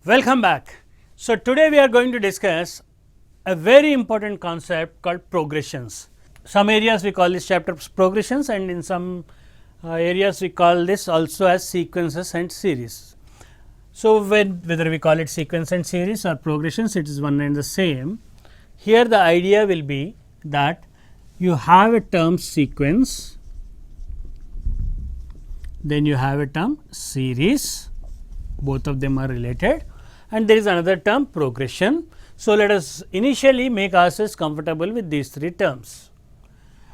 Welcome back. So, today we are going to discuss a very important concept called progressions. Some areas we call this chapter progressions, and in some areas we call this also as sequences and series. So, whether we call it sequence and series or progressions, it is one and the same. Here the idea will be that you have a term sequence, then you have a term series, both of them are related, and there is another term progression. So, let us initially make ourselves comfortable with these three terms.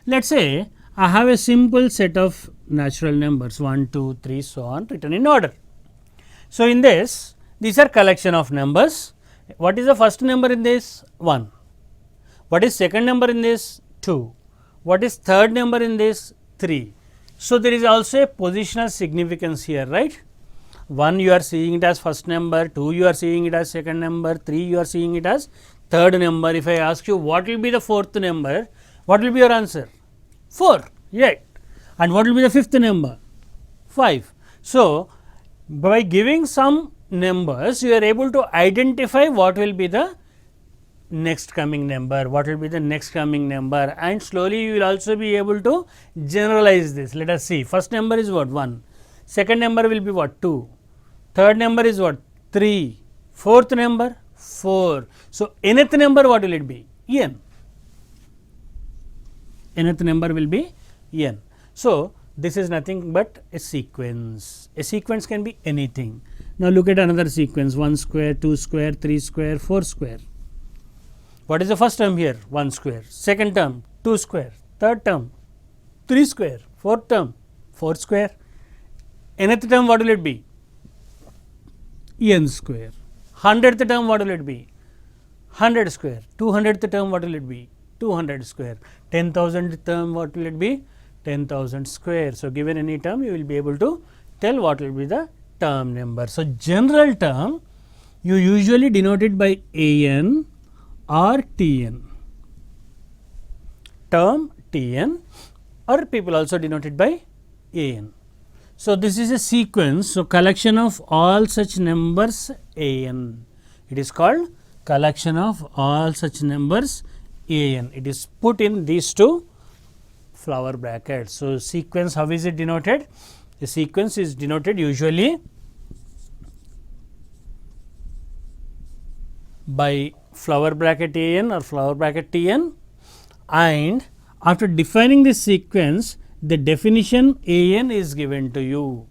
Let us say I have a simple set of natural numbers 1, 2, 3 so on written in order. So, in this these are collection of numbers. What is the first number in this? 1. What is second number in this? 2. What is third number in this? 3. So, there is also a positional significance here, right. 1 you are seeing it as first number, 2 you are seeing it as second number, 3 you are seeing it as third number. If I ask you what will be the fourth number, what will be your answer? 4, right. And what will be the fifth number? 5. So, by giving some numbers you are able to identify what will be the next coming number, what will be the next coming number, and slowly you will also be able to generalize this. Let us see, first number is what? 1, second number will be what? 2, third number is what? 3, fourth number 4. So, nth number what will it be? N. Nth number will be n. So, this is nothing but a sequence. A sequence can be anything. Now, look at another sequence 1 square, 2 square, 3 square, 4 square. What is the first term here? 1 square, second term 2 square, third term 3 square, fourth term 4 square. Nth term what will it be? N square. 100th term what will it be? 100 square. 200th term what will it be? 200 square. 10,000th term what will it be? 10,000 square. So, given any term you will be able to tell what will be the term number. So, general term you usually denote it by an or tn. Term tn, or people also denote it by an. So, this is a sequence. So, collection of all such numbers an. It is called collection of all such numbers an. It is put in these two flower brackets. So, sequence, how is it denoted? A sequence is denoted usually by flower bracket an or flower bracket tn, and after defining this sequence the definition an is given to you.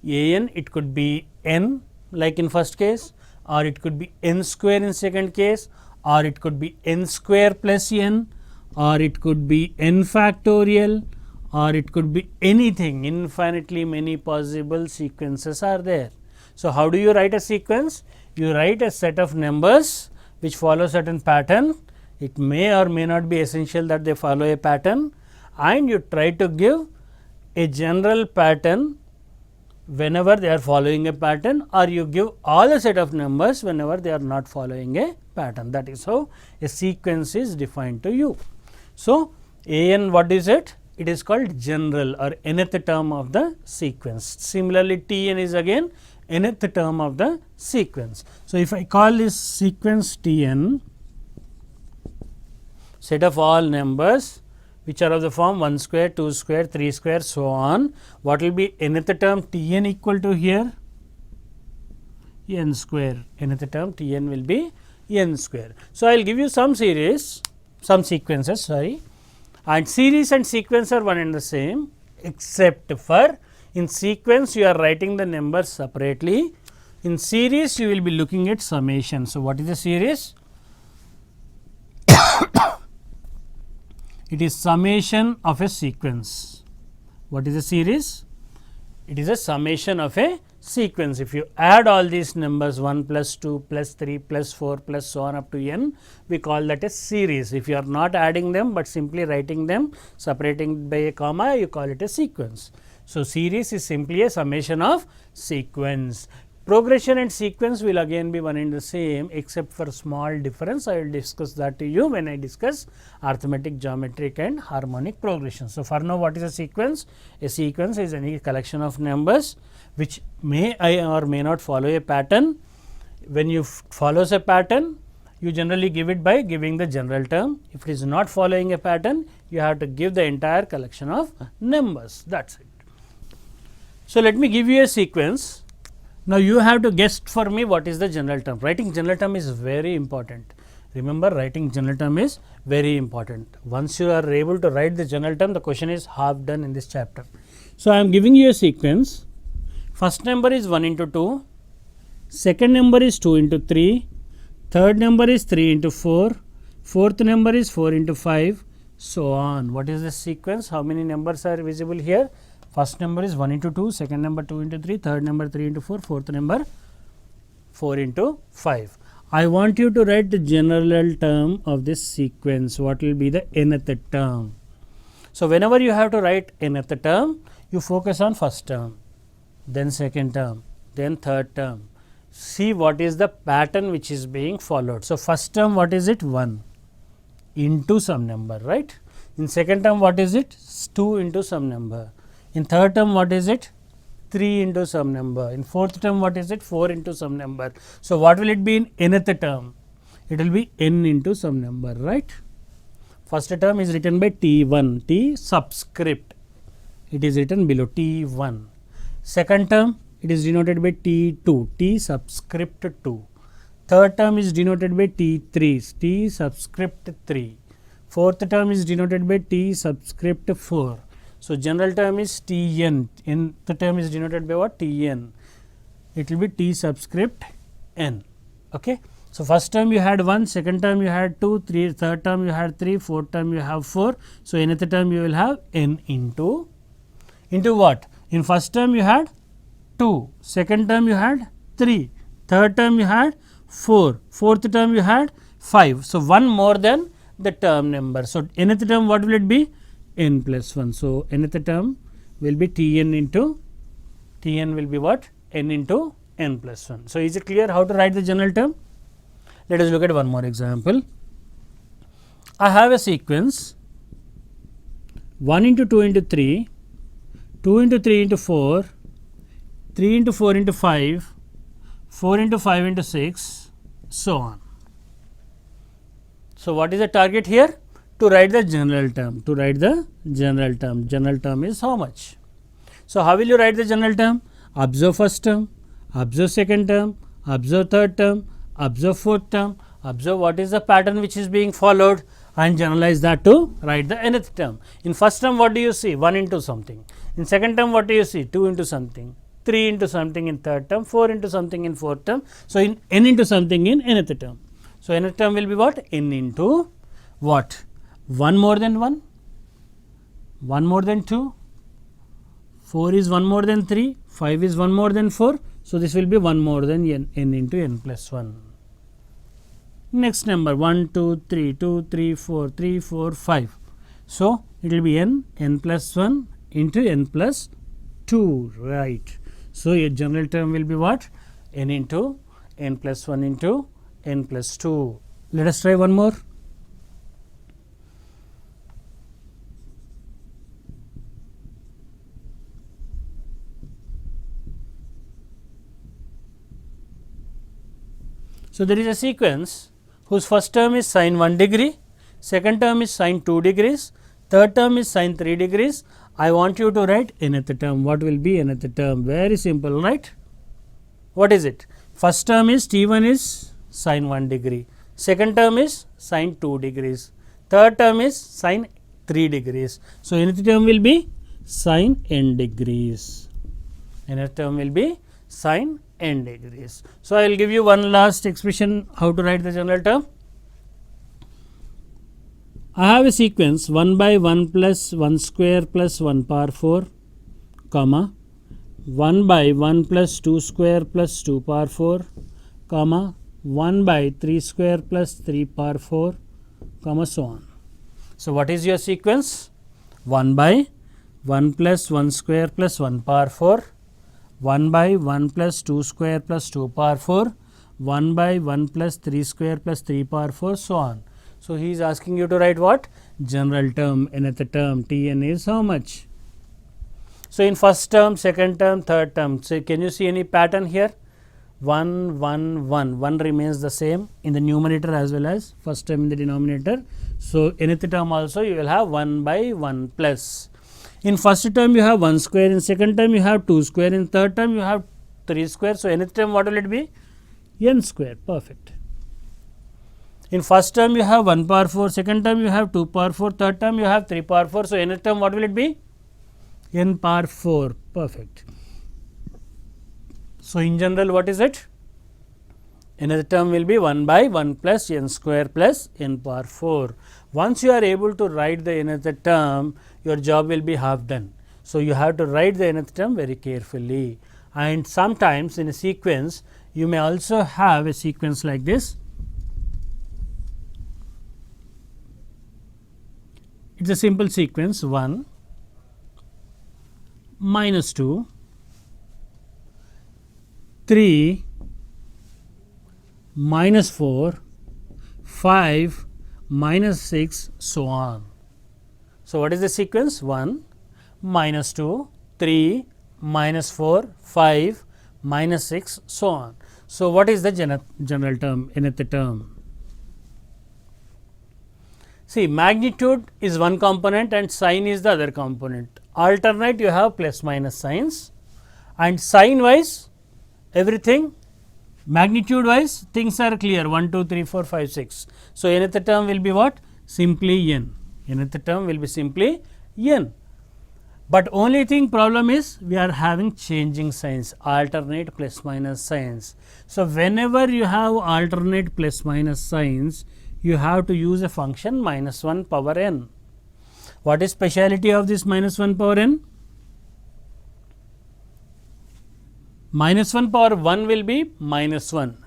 An, it could be n like in first case, or it could be n square in second case, or it could be n square plus n, or it could be n factorial, or it could be anything. Infinitely many possible sequences are there. So, how do you write a sequence? You write a set of numbers which follow certain pattern. It may or may not be essential that they follow a pattern, and you try to give a general pattern whenever they are following a pattern, or you give all a set of numbers whenever they are not following a pattern. That is how a sequence is defined to you. So, an, what is it? It is called general or nth term of the sequence. Similarly, tn is again nth term of the sequence. So, if I call this sequence tn, set of all numbers which are of the form 1 square, 2 square, 3 square so on, what will be nth term tn equal to here? N square. Nth term tn will be n square. So, I will give you some series, some sequences, sorry, and series and sequence are one and the same, except for in sequence you are writing the numbers separately. In series you will be looking at summation. So, what is the series? It is summation of a sequence. What is a series? It is a summation of a sequence. If you add all these numbers 1 plus 2 plus 3 plus 4 plus so on up to n, we call that a series. If you are not adding them, but simply writing them separating by a comma, you call it a sequence. So, series is simply a summation of sequence. Progression and sequence will again be one and the same, except for small difference. I will discuss that to you when I discuss arithmetic, geometric and harmonic progression. So, for now what is a sequence? A sequence is any collection of numbers which may or may not follow a pattern. when you follows a pattern, you generally give it by giving the general term. If it is not following a pattern, you have to give the entire collection of numbers. That's it. So, let me give you a sequence. Now, you have to guess for me what is the general term. Writing general term is very important. Remember, writing general term is very important. Once you are able to write the general term, the question is half done in this chapter. So, I am giving you a sequence. First number is 1 into 2, second number is 2 into 3, third number is 3 into 4, fourth number is 4 into 5, so on. What is the sequence? How many numbers are visible here? First number is 1 into 2, second number 2 into 3, third number 3 into 4, fourth number 4 into 5. I want you to write the general term of this sequence. What will be the nth term? So, whenever you have to write nth term, you focus on first term, then second term, then third term. See what is the pattern which is being followed. So, first term what is it? 1 into some number, right? In second term what is it? 2 into some number. In third term what is it? 3 into some number. In fourth term what is it? 4 into some number. So, what will it be in nth term? It will be n into some number, right? First term is written by T1, T subscript. It is written below T1. Second term, it is denoted by T2, T subscript 2. Third term is denoted by T3, T subscript 3. Fourth term is denoted by T subscript 4. So, general term is Tn, nth term is denoted by what? Tn. It will be T subscript n. Okay. So, first term you had 1, second term you had 2, 3, third term you had 3, fourth term you have 4. So, nth term you will have n into what? In first term you had 2, second term you had 3, third term you had 4, fourth term you had 5. So, 1 more than the term number. So, nth term what will it be? N plus 1. So, nth term will be Tn into, Tn will be what? N into n plus 1. So, is it clear how to write the general term? Let us look at one more example. I have a sequence 1 into 2 into 3, 2 into 3 into 4, 3 into 4 into 5, 4 into 5 into 6, so on. So, what is the target here? To write the general term. To write the general term. General term is how much? So, how will you write the general term? Observe first term, observe second term, observe third term, observe fourth term, observe what is the pattern which is being followed and generalize that to write the nth term. In first term what do you see? 1 into something. In second term what do you see? 2 into something, 3 into something in third term, 4 into something in fourth term. So, in n into something in nth term. So, nth term will be what? N into what? 1 more than 1, 1 more than 2, 4 is 1 more than 3, 5 is 1 more than 4. So, this will be 1 more than n into n plus 1. Next number 1, 2, 3, 2, 3, 4, 3, 4, 5. So, it will be n plus 1 into n plus 2, right. So, your general term will be what? N into n plus 1 into n plus 2. Let us try one more. So, there is a sequence whose first term is sin 1 degree, second term is sin 2 degrees, third term is sin 3 degrees. I want you to write nth term. What will be nth term? Very simple, right? What is it? First term is T1 is sin 1 degree, second term is sin 2 degrees, third term is sin 3 degrees. So, nth term will be sin n degrees. Nth term will be sin n degrees. So, I will give you one last expression how to write the general term. I have a sequence 1 by 1 plus 1 square plus 1 power 4, comma 1 by 1 plus 2 square plus 2 power 4, comma 1 by 3 square plus 3 power 4, comma so on. So, what is your sequence? 1 by 1 plus 1 square plus 1 power 4, 1 by 1 plus 2 square plus 2 power 4, 1 by 1 plus 3 square plus 3 power 4, so on. So, he is asking you to write what? General term, nth term, Tn is how much? So, in first term, second term, third term, so can you see any pattern here? 1, 1, 1. 1 remains the same in the numerator as well as first term in the denominator. So, nth term also you will have 1 by 1 plus. In first term you have 1 square, in second term you have 2 square, in third term you have 3 square. So, nth term what will it be? N square, perfect. In first term you have 1 power 4, second term you have 2 power 4, third term you have 3 power 4. So, nth term what will it be? N power 4, perfect. So, in general what is it? Nth term will be 1 by 1 plus n square plus n power 4. Once you are able to write the nth term, your job will be half done. So, you have to write the nth term very carefully, and sometimes in a sequence you may also have a sequence like this. It is a simple sequence 1 minus 2 3 minus 4 5 minus 6 so on. So, what is the sequence? 1 minus 2 3 minus 4 5 minus 6 so on. So, what is the general term, nth term? See, magnitude is one component and sign is the other component. Alternate you have plus minus signs, and sign wise everything, magnitude wise things are clear 1, 2, 3, 4, 5, 6. So, nth term will be what? Simply n. Nth term will be simply n. But only thing problem is we are having changing signs, alternate plus minus signs. So, whenever you have alternate plus minus signs, you have to use a function minus 1 power n. What is speciality of this minus 1 power n? Minus 1 power 1 will be minus 1,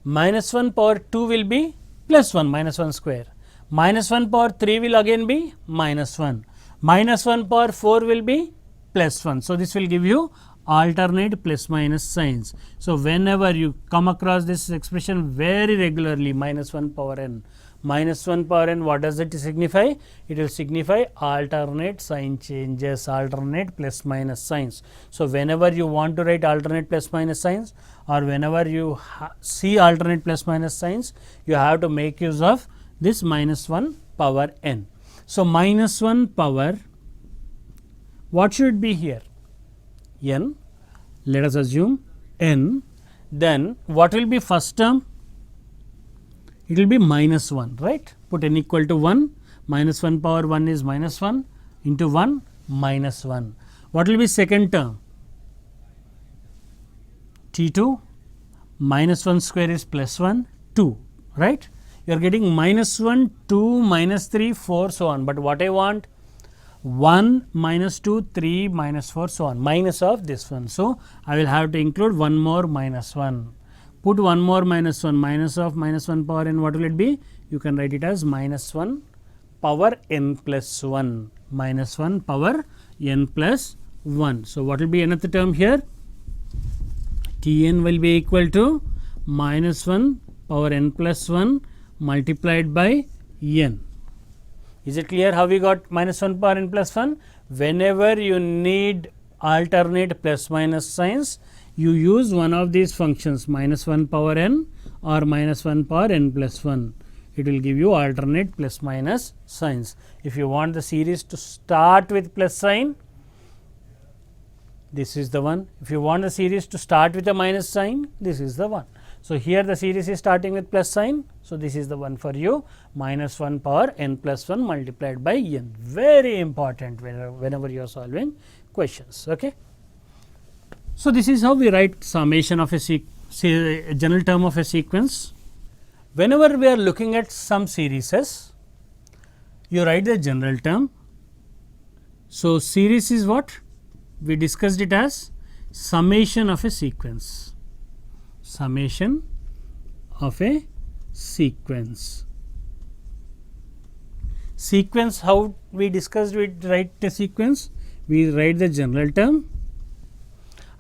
minus 1 power 2 will be plus 1, minus 1 square, minus 1 power 3 will again be minus 1, minus 1 power 4 will be plus 1. So, this will give you alternate plus minus signs. So, whenever you come across this expression very regularly, minus 1 power n, minus 1 power n, what does it signify? It will signify alternate sign changes, alternate plus minus signs. So, whenever you want to write alternate plus minus signs, or whenever you see alternate plus minus signs, you have to make use of this minus 1 power n. So, minus 1 power, what should be here? N, let us assume n, then what will be first term? It will be minus 1, right? Put n equal to 1, minus 1 power 1 is minus 1 into 1 minus 1. What will be second term? T2 minus 1 square is plus 1, 2, right? You are getting minus 1, 2, minus 3, 4, so on. But what I want? 1 minus 2, 3 minus 4, so on, minus of this one. So, I will have to include one more minus 1. Put one more minus 1, minus of minus 1 power n, what will it be? You can write it as minus 1 power n plus 1, minus 1 power n plus 1. So, what will be nth term here? T n will be equal to minus 1 power n plus 1 multiplied by n. Is it clear how we got minus 1 power n plus 1? Whenever you need alternate plus minus signs, you use one of these functions, minus 1 power n or minus 1 power n plus 1. It will give you alternate plus minus signs. If you want the series to start with plus sign, this is the one. If you want the series to start with a minus sign, this is the one. So, here the series is starting with plus sign. So, this is the one for you, minus 1 power n plus 1 multiplied by n. Very important whenever you are solving questions. Okay. So, this is how we write summation of a general term of a sequence. Whenever we are looking at some series, you write the general term. So, series is what? We discussed it as summation of a sequence. Summation of a sequence. Sequence, how we discussed, we write a sequence, we write the general term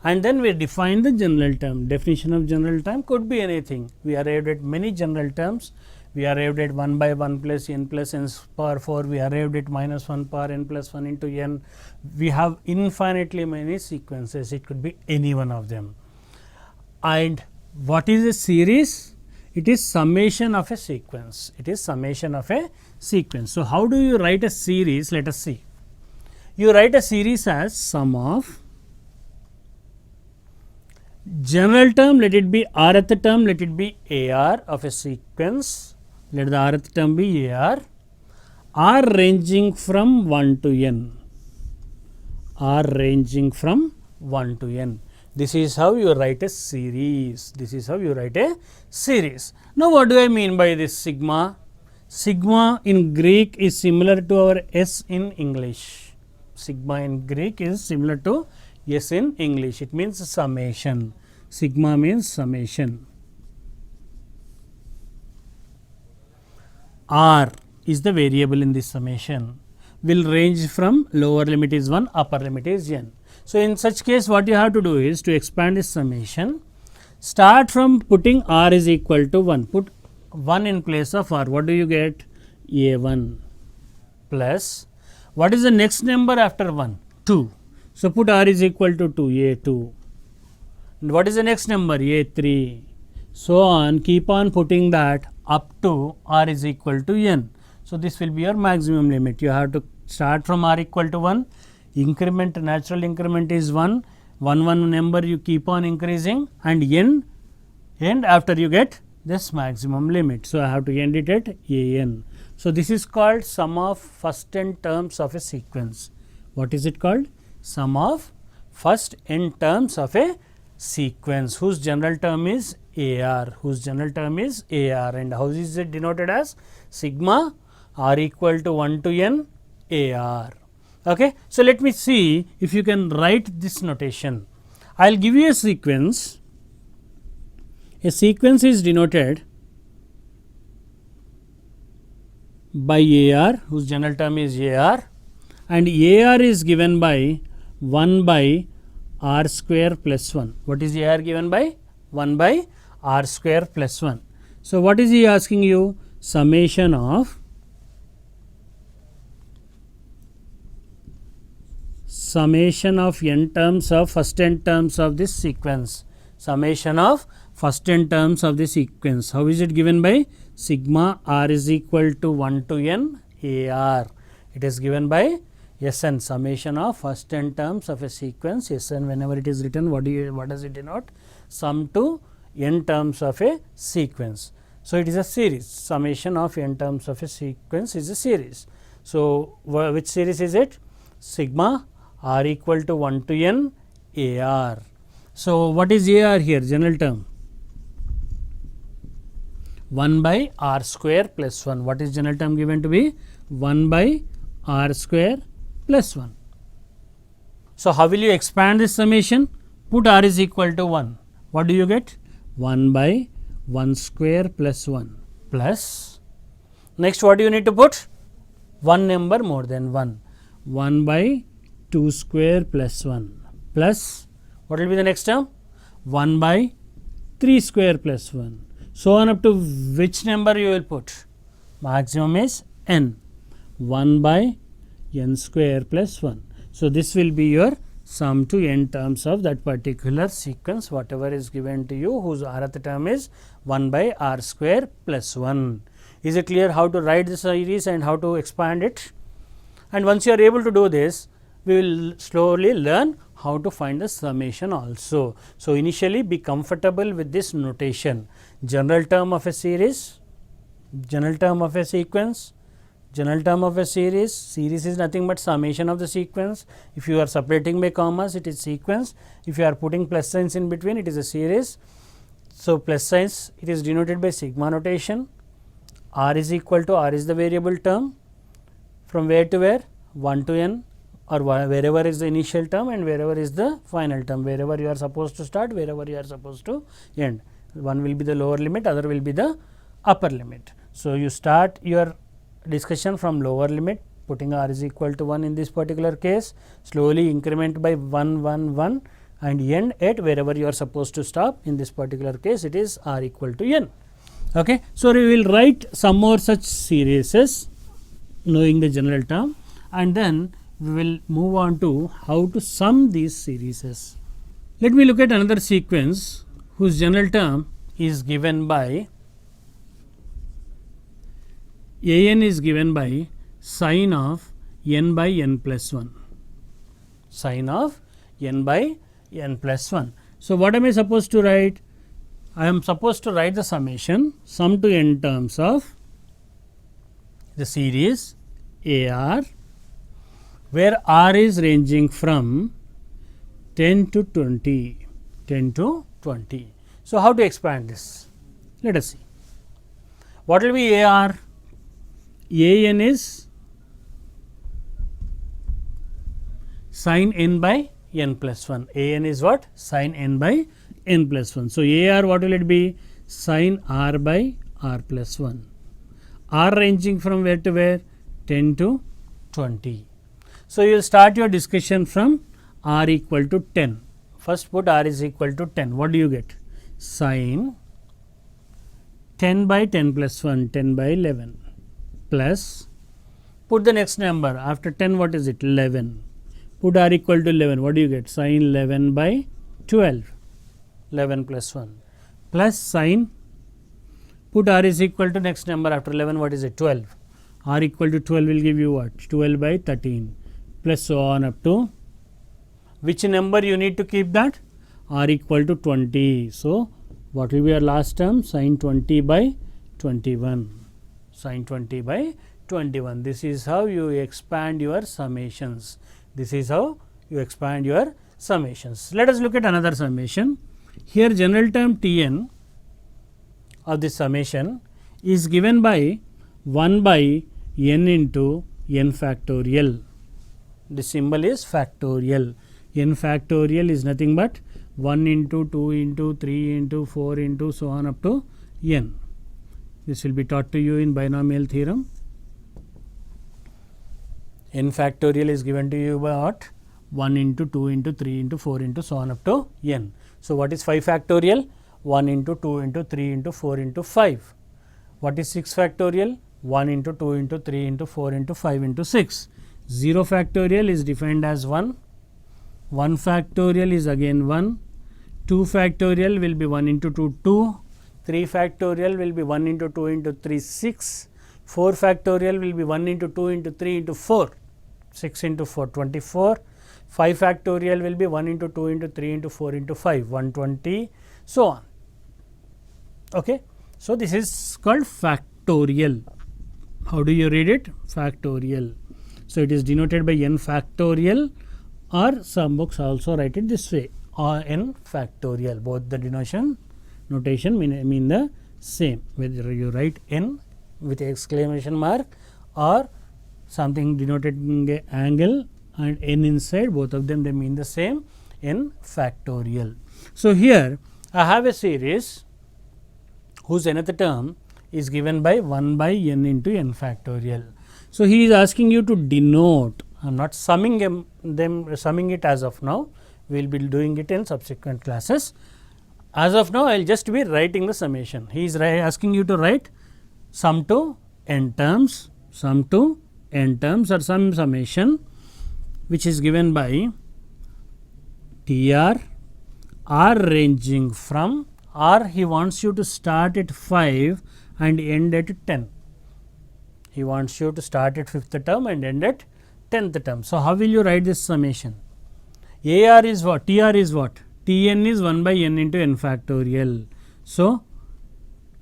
and then we define the general term. Definition of general term could be anything. We arrived at many general terms. We arrived at 1 by 1 plus n plus n power 4. We arrived at minus 1 power n plus 1 into n. We have infinitely many sequences. It could be any one of them. And What is a series? It is summation of a sequence. It is summation of a sequence. So, how do you write a series? Let us see. You write a series as sum of general term, let it be rth term, let it be AR of a sequence, let the rth term be AR, R ranging from 1 to n, R ranging from 1 to n. This is how you write a series. This is how you write a series. Now, what do I mean by this sigma? Sigma in Greek is similar to our S in English. Sigma in Greek is similar to S in English. It means summation. Sigma means summation. R is the variable in this summation. Will range from lower limit is 1, upper limit is n. So, in such case what you have to do is to expand this summation, start from putting R is equal to 1, put 1 in place of R. What do you get? A1 plus, what is the next number after 1? 2. So, put R is equal to 2, A2. And what is the next number? A3. So on, keep on putting that up to R is equal to n. So, this will be your maximum limit. You have to start from R equal to 1, increment, natural increment is 1, 1 number you keep on increasing, and n, and after you get this maximum limit. So, I have to end it at an. So, this is called sum of first n terms of a sequence. What is it called? Sum of first n terms of a sequence whose general term is AR, whose general term is AR, and how is it denoted as? Sigma R equal to 1 to n AR. Okay. So, let me see if you can write this notation. I will give you a sequence. A sequence is denoted by AR, whose general term is AR, and AR is given by 1 by R square plus 1. What is AR given by? 1 by R square plus 1. So, what is he asking you? Summation of n terms of first n terms of this sequence. Summation of first n terms of the sequence. How is it given by? Sigma R is equal to 1 to n AR. It is given by Sn, summation of first n terms of a sequence. Sn, whenever it is written, what does it denote? Sum to n terms of a sequence. So, it is a series. Summation of n terms of a sequence is a series. So, which series is it? Sigma R equal to 1 to n AR. So, what is AR here? General term 1 by R square plus 1. What is general term given to be? 1 by R square plus 1. So, how will you expand this summation? Put R is equal to 1. What do you get? 1 by 1 square plus 1 plus, next what do you need to put? One number more than 1. 1 by 2 square plus 1 plus, what will be the next term? 1 by 3 square plus 1. So on up to which number you will put? Maximum is n. 1 by n square plus 1. So, this will be your sum to n terms of that particular sequence, whatever is given to you, whose rth term is 1 by r square plus 1. Is it clear how to write this series and how to expand it? And once you are able to do this, we will slowly learn how to find the summation also. So, initially be comfortable with this notation: general term of a series, general term of a sequence, general term of a series. Series is nothing but summation of the sequence. If you are separating by commas, it is sequence. If you are putting plus signs in between, it is a series. So, plus signs, it is denoted by sigma notation. R is equal to, R is the variable term, from where to where? 1 to n, or wherever is the initial term and wherever is the final term, wherever you are supposed to start, wherever you are supposed to end. One will be the lower limit, other will be the upper limit. So, you start your discussion from lower limit, putting r is equal to 1 in this particular case, slowly increment by 1, 1, 1 and end at wherever you are supposed to stop. In this particular case, it is r equal to n. Okay. So, we will write some more such series knowing the general term, and then we will move on to how to sum these series. Let me look at another sequence whose general term is given by an is given by sine of n by n plus 1, sine of n by n plus 1. So, what am I supposed to write? I am supposed to write the summation sum to n terms of the series AR, where R is ranging from 10 to 20, 10 to 20. So, how to expand this? Let us see. What will be AR? AN is sin n by n plus 1. AN is what? Sin n by n plus 1. So, AR what will it be? Sin R by R plus 1. R ranging from where to where? 10 to 20. So, you will start your discussion from R equal to 10. First put R is equal to 10. What do you get? Sin 10 by 10 plus 1, 10 by 11 plus, put the next number after 10, what is it? 11. Put R equal to 11, what do you get? Sin 11 by 12, 11 plus 1 plus sin, put R is equal to next number after 11, what is it? 12. R equal to 12 will give you what? 12 by 13 plus so on up to which number you need to keep that? R equal to 20. So, what will be our last term? Sin 20 by 21. Sin 20 by 21. This is how you expand your summations. This is how you expand your summations. Let us look at another summation. Here general term Tn of this summation is given by 1 by n into n factorial. The symbol is factorial. N factorial is nothing but 1 into 2 into 3 into 4 into so on up to n. This will be taught to you in binomial theorem. N factorial is given to you by what? 1 into 2 into 3 into 4 into so on up to n. So, what is 5 factorial? 1 into 2 into 3 into 4 into 5. What is 6 factorial? 1 into 2 into 3 into 4 into 5 into 6. 0 factorial is defined as 1. 1 factorial is again 1. 2 factorial will be 1 into 2, 2. 3 factorial will be 1 into 2 into 3, 6. 4 factorial will be 1 into 2 into 3 into 4, 6 into 4, 24. 5 factorial will be 1 into 2 into 3 into 4 into 5, 120, so on. Okay. So, this is called factorial. How do you read it? Factorial. So, it is denoted by n factorial, or some books also write it this way, or n factorial. Both the notation mean the same, whether you write n with exclamation mark or something denoting a angle and n inside, both of them they mean the same, n factorial. So, here I have a series whose nth term is given by 1 by n into n factorial. So, he is asking you to denote. I am not summing it as of now, we will be doing it in subsequent classes. As of now, I will just be writing the summation. He is asking you to write sum to n terms, sum to n terms, or some summation which is given by TR, R ranging from R, he wants you to start at 5 and end at 10. He wants you to start at 5th term and end at 10th term. So, how will you write this summation? AR is what? TR is what? Tn is 1 by n into n factorial. So,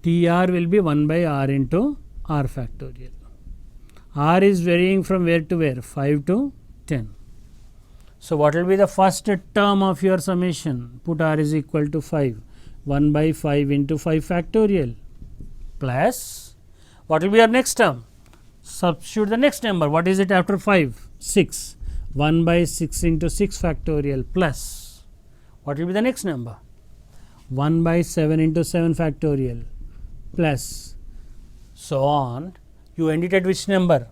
TR will be 1 by R into R factorial. R is varying from where to where? 5 to 10. So, what will be the first term of your summation? Put R is equal to 5. 1 by 5 into 5 factorial plus, what will be our next term? Substitute the next number. What is it after 5? 6. 1 by 6 into 6 factorial plus, what will be the next number? 1 by 7 into 7 factorial plus, so on. You end it at which number?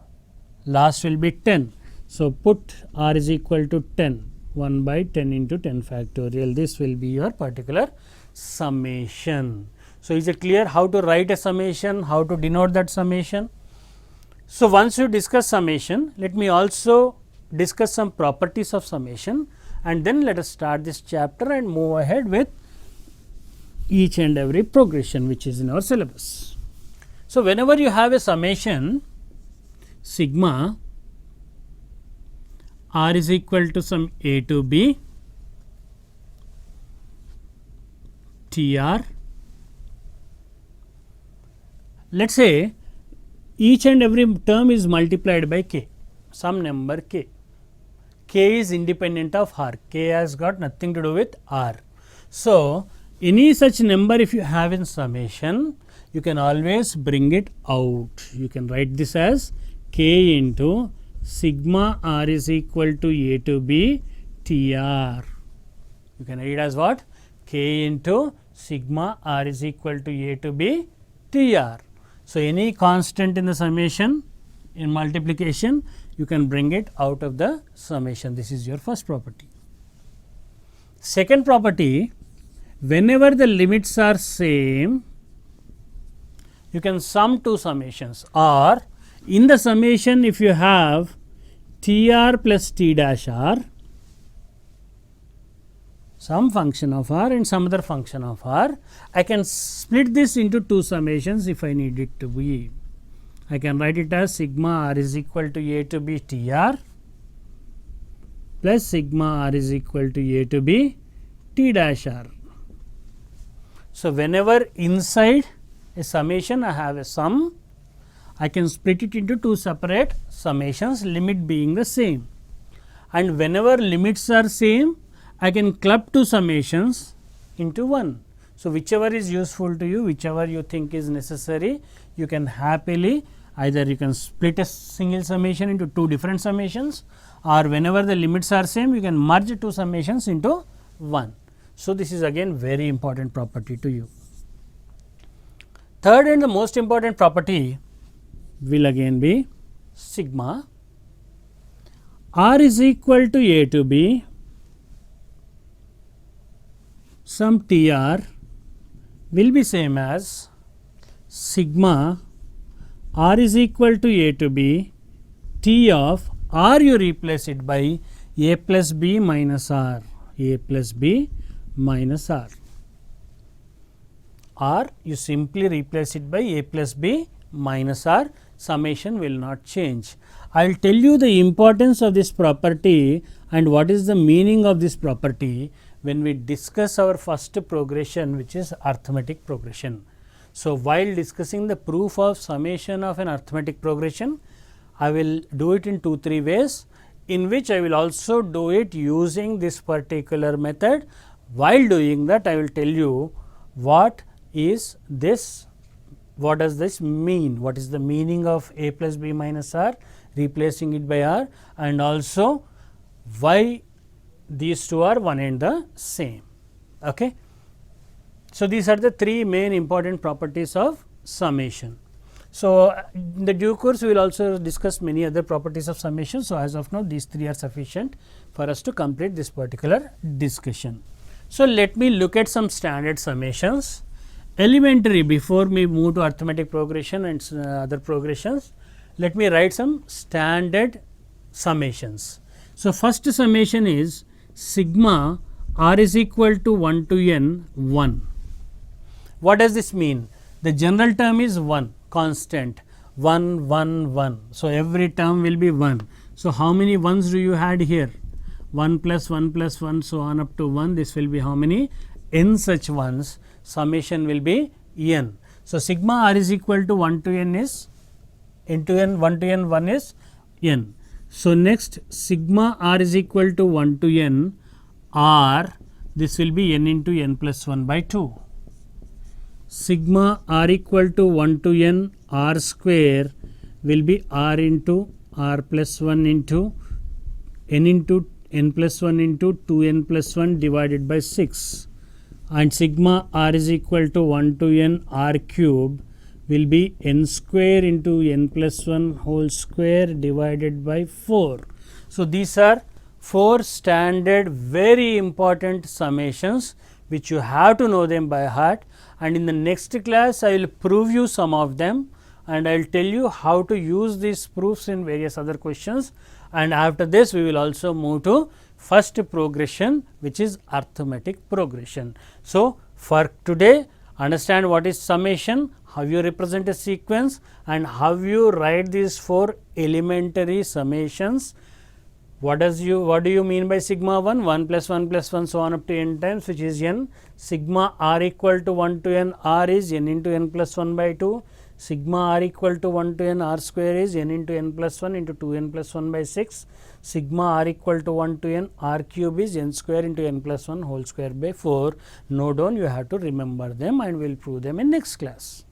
Last will be 10. So, put R is equal to 10, 1 by 10 into 10 factorial. This will be your particular summation. So, is it clear how to write a summation, how to denote that summation? So, once you discuss summation, let me also discuss some properties of summation, and then let us start this chapter and move ahead with each and every progression which is in our syllabus. So, whenever you have a summation sigma r is equal to some a to b TR, let us say each and every term is multiplied by k, some number k. K is independent of r, k has got nothing to do with r. So, any such number if you have in summation, you can always bring it out. You can write this as k into sigma r is equal to a to b TR. You can read as what? K into sigma r is equal to a to b TR. So, any constant in the summation in multiplication, you can bring it out of the summation. This is your first property. Second property, whenever the limits are same, you can sum two summations, or in the summation if you have TR plus T dash R, some function of r and some other function of r, I can split this into two summations if I need it to be. I can write it as sigma r is equal to a to b TR plus sigma r is equal to a to b T dash r. So, whenever inside a summation I have a sum, I can split it into two separate summations, limit being the same, and whenever limits are same, I can club two summations into one. So, whichever is useful to you, whichever you think is necessary, you can happily either you can split a single summation into two different summations, or whenever the limits are same, you can merge two summations into one. So, this is again very important property to you. Third and the most important property will again be sigma r is equal to a to b some TR will be same as sigma r is equal to a to b T of r, you replace it by a plus b minus r, a plus b minus r, or you simply replace it by a plus b minus r, summation will not change. I will tell you the importance of this property and what is the meaning of this property when we discuss our first progression, which is arithmetic progression. So, while discussing the proof of summation of an arithmetic progression, I will do it in 2-3 ways, in which I will also do it using this particular method. While doing that, I will tell you what is this, what does this mean, what is the meaning of a plus b minus r, replacing it by r, and also why these two are one and the same. Okay. So, these are the three main important properties of summation. So, in the due course we will also discuss many other properties of summation. So, as of now these three are sufficient for us to complete this particular discussion. So, let me look at some standard summations. Elementary, before we move to arithmetic progression and other progressions, let me write some standard summations. So, first summation is sigma r is equal to 1 to n 1. What does this mean? The general term is 1, constant 1 1 1. So, every term will be 1. So, how many ones do you had here? 1 plus 1 plus 1, so on up to 1. This will be how many? N such ones. Summation will be n. So, sigma r is equal to 1 to n is n to n, 1 to n 1 is n. So, next sigma r is equal to 1 to n r, this will be n into n plus 1 by 2. Sigma r equal to 1 to n r square will be r into r plus 1 into n plus 1 into 2n plus 1 divided by 6, and sigma r is equal to 1 to n r cube will be n square into n plus 1 whole square divided by 4. So, these are 4 standard very important summations which you have to know them by heart, and in the next class I will prove you some of them and I will tell you how to use these proofs in various other questions, and after this we will also move to first progression, which is arithmetic progression. So, For today, understand what is summation, how you represent a sequence, and how you write these 4 elementary summations. What do you mean by sigma 1? 1 plus 1 plus 1 so on up to n times, which is n. Sigma r equal to 1 to n r is n into n plus 1 by 2. Sigma r equal to 1 to n r square is n into n plus 1 into 2n plus 1 by 6. Sigma r equal to 1 to n r cube is n square into n plus 1 whole square by 4. Note down, you have to remember them and we will prove them in next class.